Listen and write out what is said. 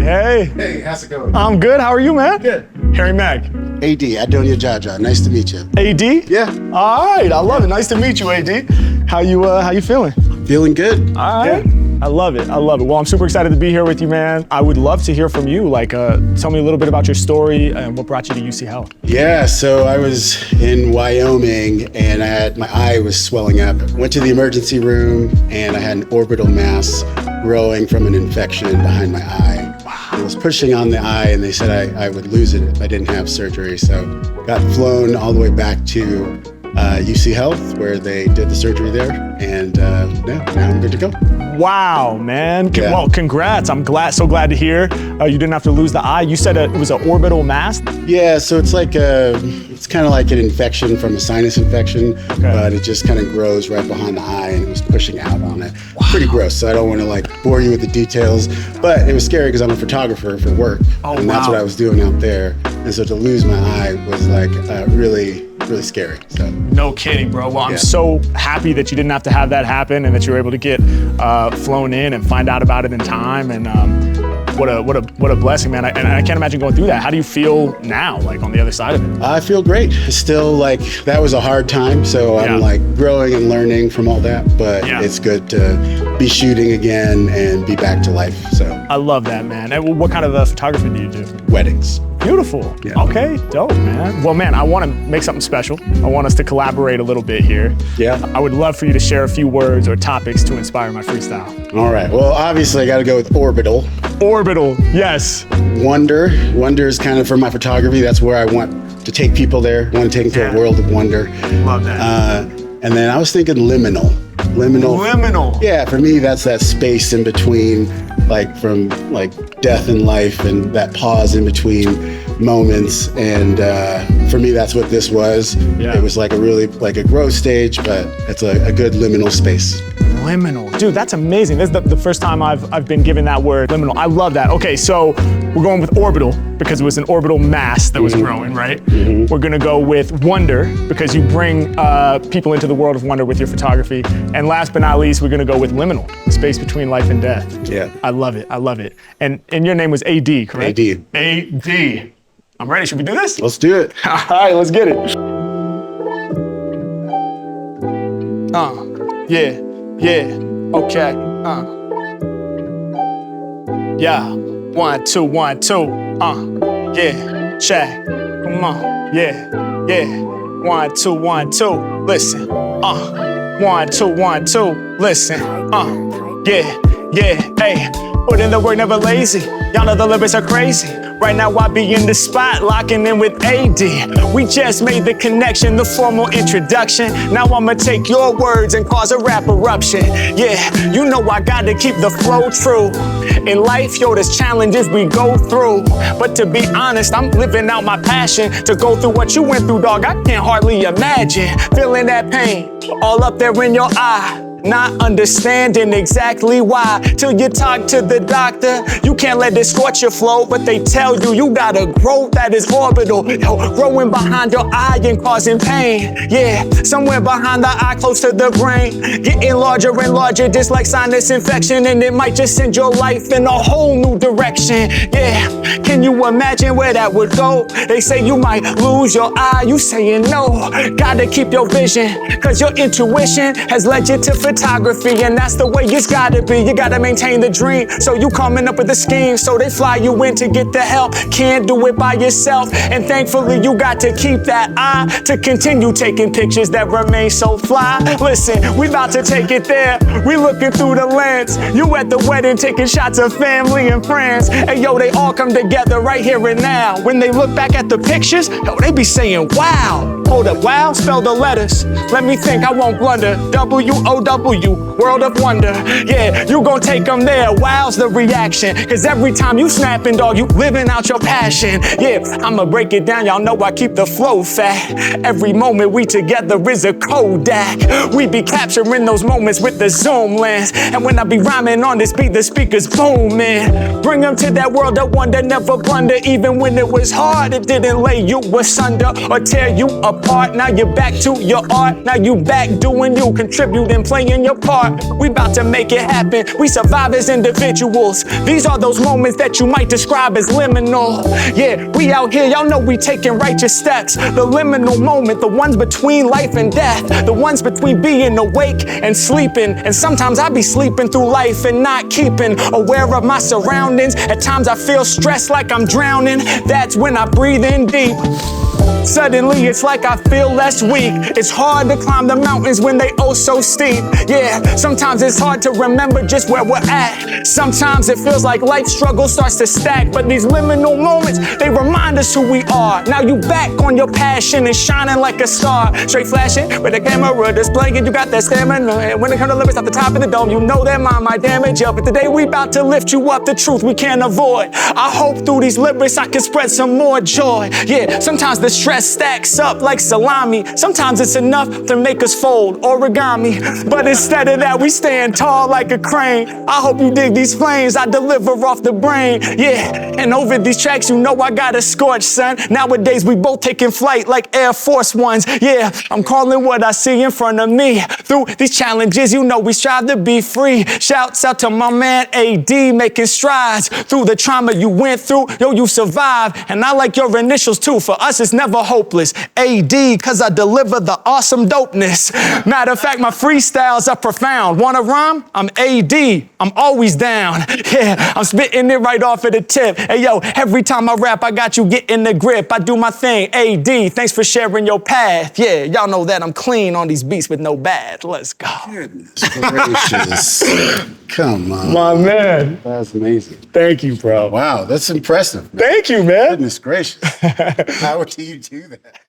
Hey. Hey, how's it going? I'm good. How are you, man? Good. Harry Mack. AD, Adonye Jaja. Nice to meet you. AD? Yeah. All right. I love it. Nice to meet you, AD. How you feeling? Feeling good. All right. Yeah. I love it. Well, I'm super excited to be here with you, man. I would love to hear from you. Tell me a little bit about your story and what brought you to UCHealth. Yeah, so I was in Wyoming and my eye was swelling up. Went to the emergency room and I had an orbital mass growing from an infection behind my eye. Wow. It was pushing on the eye and they said I would lose it if I didn't have surgery. So got flown all the way back to UCHealth where they did the surgery there. And now I'm good to go. Wow, man. Yeah. Well, congrats. I'm so glad to hear you didn't have to lose the eye. You said it was an orbital mass? Yeah, so it's kind of like an infection from a sinus infection, but it just kind of grows right behind the eye and it was pushing out on it. Wow. Pretty gross, so I don't want to bore you with the details, but it was scary because I'm a photographer for work, and that's what I was doing out there. And so to lose my eye was really scary. So. No kidding, bro. Well, I'm so happy that you didn't have to have that happen and that you were able to get flown in and find out about it in time. And what a blessing, man. And I can't imagine going through that. How do you feel now, on the other side of it? I feel great. Still, that was a hard time, so I'm growing and learning from all that. But it's good to be shooting again and be back to life. So I love that, man. And what kind of photography do you do? Weddings. Beautiful. Yeah. Okay, dope, man. Well, man, I want to make something special. I want us to collaborate a little bit here. Yeah. I would love for you to share a few words or topics to inspire my freestyle. All right. Well, obviously, I got to go with orbital. Orbital, yes. Wonder. Wonder is kind of for my photography. That's where I want to take people there. I want to take them to a world of wonder. Love that. And then I was thinking liminal. Liminal. Yeah, for me, that's that space in between, from death and life, and that pause in between moments. And for me, that's what this was. Yeah. It was a growth stage, but it's a good liminal space. Liminal. Dude, that's amazing. This is the first time I've been given that word, liminal. I love that. Okay, so we're going with orbital because it was an orbital mass that was growing, right? Mm-hmm. We're gonna go with wonder because you bring people into the world of wonder with your photography. And last but not least, we're gonna go with liminal, the space between life and death. Yeah. I love it. And your name was AD, correct? AD. AD. I'm ready. Should we do this? Let's do it. All right, let's get it. Yeah, okay, yeah, 1, 2, 1, 2, yeah, check, come on, yeah, 1, 2, 1, 2, listen, 1, 2, 1, 2, listen, yeah, hey, put in the work, never lazy, y'all know the lyrics are crazy. Right now I be in the spot, locking in with AD. We just made the connection, the formal introduction. Now I'ma take your words and cause a rap eruption. Yeah, you know I gotta keep the flow true. In life, there's challenges we go through. But to be honest, I'm living out my passion. To go through what you went through, dog, I can't hardly imagine. Feeling that pain, all up there in your eye. Not understanding exactly why. Till you talk to the doctor, you can't let it scorch your flow. But they tell you got a growth that is orbital. Growing behind your eye and causing pain. Yeah, somewhere behind the eye, close to the brain. Getting larger and larger, just like sinus infection. And it might just send your life in a whole new direction. Yeah, can you imagine where that would go? They say you might lose your eye, you saying no. Gotta keep your vision, cause your intuition has led you to photography, and that's the way it's gotta be. You gotta maintain the dream, so you coming up with a scheme. So they fly you in to get the help. Can't do it by yourself, and thankfully you got to keep that eye to continue taking pictures that remain so fly. Listen, we about to take it there. We looking through the lens. You at the wedding taking shots of family and friends. And they all come together right here and now. When they look back at the pictures, they be saying, wow. Hold up, wow, spell the letters. Let me think, I won't blunder. W-O-W, world of wonder. Yeah, you gon' take them there. Wow's the reaction. Cause every time you snapping, dog, you living out your passion. Yeah, I'ma break it down, y'all know I keep the flow fat. Every moment we together is a Kodak. We be capturing those moments with the zoom lens. And when I be rhyming on this beat, the speakers booming. Bring them to to that world of wonder, never blunder. Even when it was hard, it didn't lay you asunder or tear you apart. Now you're back to your art. Now you back doing you, contributing, playing your part. We about to make it happen. We survive as individuals. These are those moments that you might describe as liminal. Yeah, we out here, y'all know we taking righteous steps. The liminal moment, the ones between life and death, the ones between being awake and sleeping. And sometimes I be sleeping through life and not keeping aware of my surroundings. At times I feel stressed like I'm drowning. That's when I breathe in deep. Suddenly it's like I feel less weak. It's hard to climb the mountains when they oh so steep. Yeah, sometimes it's hard to remember just where we're at. Sometimes it feels like life struggle starts to stack. But these liminal moments, they remind us who we are. Now you back on your passion and shining like a star. Straight flashing with the camera displaying, you got that stamina. And when it comes to limits at the top of the dome, you know that mine might damage you. But today we about to lift you up, the truth we can't avoid. I hope through these lyrics I can spread some more joy. Yeah, sometimes the stress stacks up like salami. Sometimes it's enough to make us fold origami. But instead of that, we stand tall like a crane. I hope you dig these flames I deliver off the brain. Yeah, and over these tracks, you know I got a scorch, son. Nowadays, we both taking flight like Air Force Ones. Yeah, I'm calling what I see in front of me. Through these challenges, you know we strive to be free. Shouts out to my man AD, making strides through the trauma you went through. Yo, you survived, and I like your initials too. For us, it's never hopeless. AD, cause I deliver the awesome dopeness. Matter of fact, my freestyles are profound. Wanna rhyme? I'm AD, I'm always down. Yeah, I'm spitting it right off at the tip. Hey yo, every time I rap, I got you getting the grip. I do my thing. AD, thanks for sharing your path. Yeah, y'all know that I'm clean on these beats with no bad. Let's go. Goodness gracious. Come on. My man. That's amazing. Thank you, bro. Wow, that's impressive. Thank you, man. Goodness gracious. How do you do that?